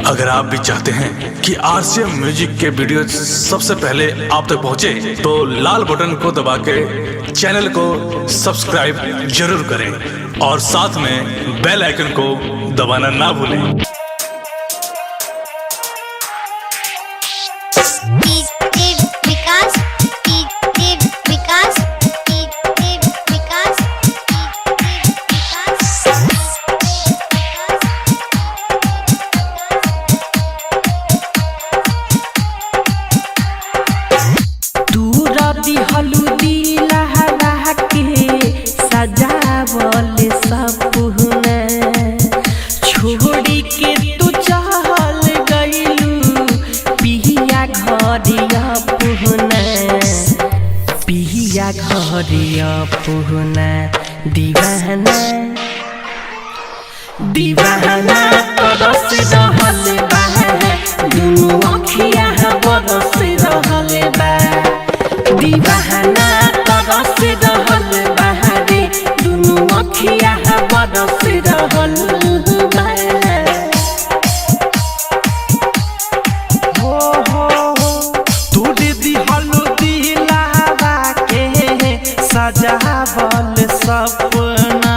अगर आप भी चाहते हैं कि आरसीएम म्यूजिक के वीडियो सबसे पहले आप तक पहुंचे, तो लाल बटन को दबा के चैनल को सब्सक्राइब जरूर करें और साथ में बेल आइकन को दबाना ना भूलें। हल्दी लहरा के सजावल सपना छोड़ी के तू चल गइलू पिया घरिया पुहना पिया घरिया पुहना दीवाना दीवाना तरस रहल बा दुनु अखिया बरस रहल बा दीवाना तरस रहल बा रे दुनु अखिया बरस रहल बा। हो तोरे दिहल दिलावा के सजावल सपना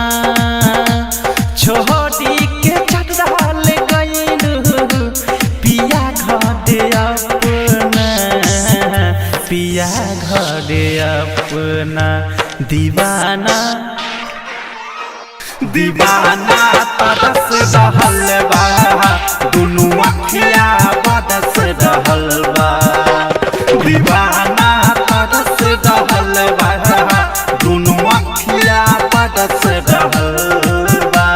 छोड़ी के चढ़ल गइलू पिया घरे अपना पिया घरे अपना दीवाना दीवाना तरस रहल बा दुनु अखिया बरस रहल बा दीवाना तरस रहल बा दुनु अखिया बरस रहल बा।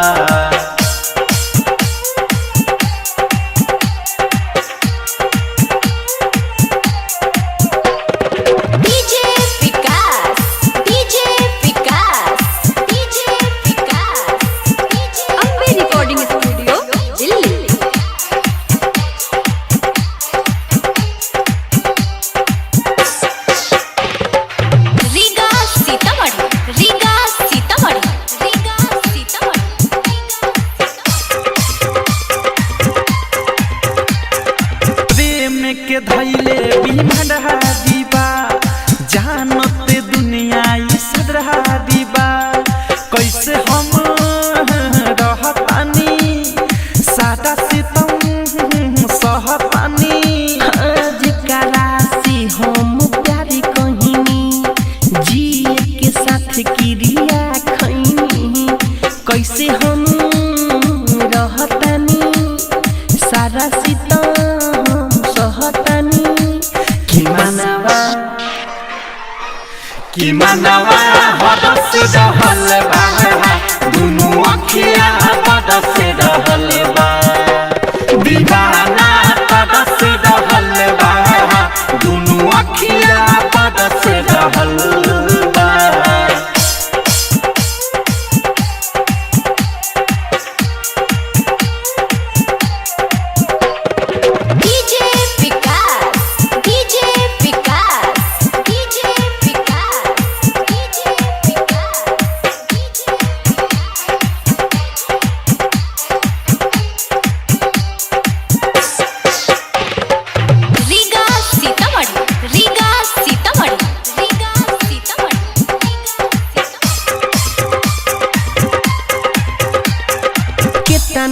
के धैले बिमढ़ा दीबा जानत दुनिया ई सदरा दीबा कैसे हम रहतानी सादा सितम सहतानी जिकरा से हम प्यार कहिनी जिए के साथ क्रिया खैनी कैसे हम रहतानी सादा सितम कि मनवा हरस रहल बा दुनु अखिया बरस रहल बा दीवाना तरस रहल बा दुनु अखिया बरस रहल बा।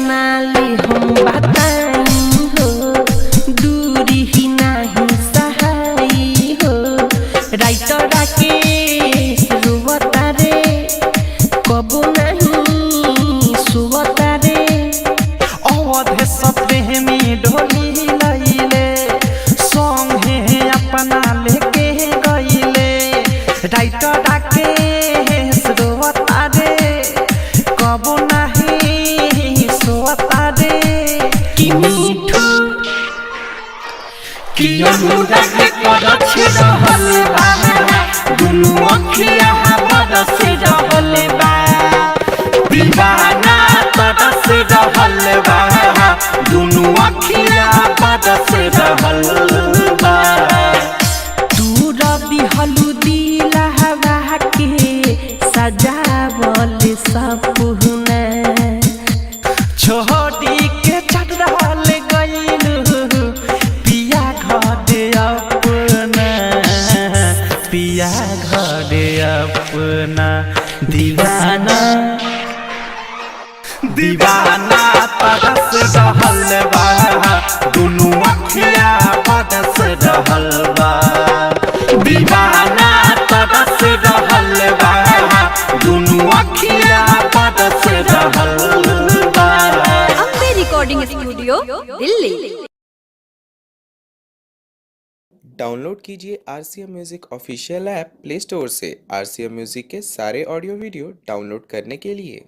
नाली हम बताई हो दूरी ही नहीं सहाई हो राइटर के रुवता रे कबू नहीं सुवता रे अवध सपने में ढोली लैले संगे अपना लेके गइले राइटर के रुवता रे कबू कि मीठू कि अनुराग करछ रहल बा दुनु अखिया बरस रहल बा दीवाना तरस रहल बा दुनु अखिया बरस रहल बा। तू रवि हल्दी लहरा के सजावल सपना छोड़ी के चढ़ल गइल दीवाना दीवाना तरस रहल बा दुनू अखिया बरस रहल बा दीवाना तरस रहल बा दुनू अखिया बरस रहल बा। Ambe recording studio Delhi. Download कीजिए RCM music official app play store से। RCM म्यूजिक के सारे ऑडियो वीडियो डाउनलोड करने के लिए